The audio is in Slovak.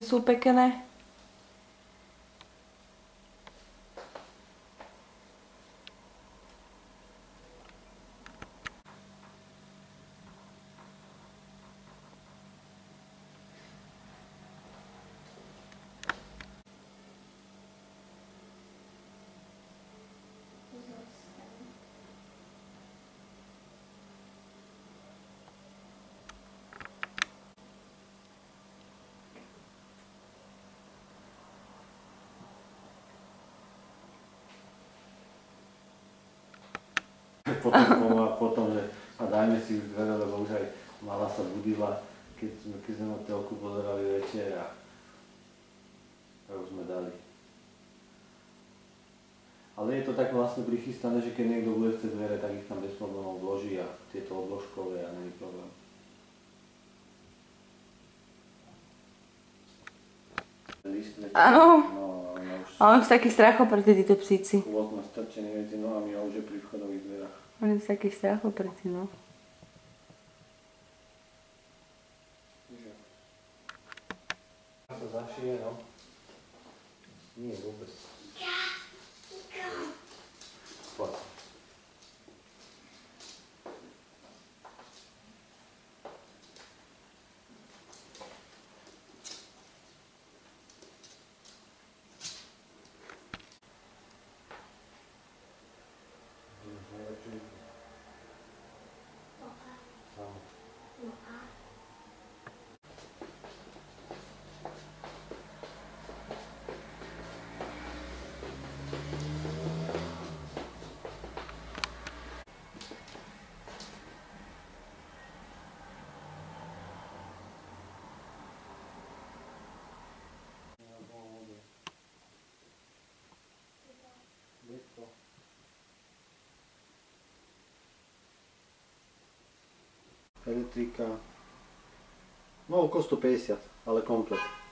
Sú pekné. Potom, že a dajme si už dvere, lebo už aj mala sa budila, keď sme na telku pozerali večer a už sme dali. Ale je to tak vlastne prichystané, že keď niekto bude chce dvere, tak ich tam bez problémov vloží a tieto obložkové a není problém. Áno. No, A on sú taký strachopretí, títo psíci. Chôd má strčený medzi nohami a už je pri vchodových dverách. Oni sú takí strachopretí, no. Sa zašije, no. Nie, vôbec. Poď. Elektrika, no okolo 150, ale komplet.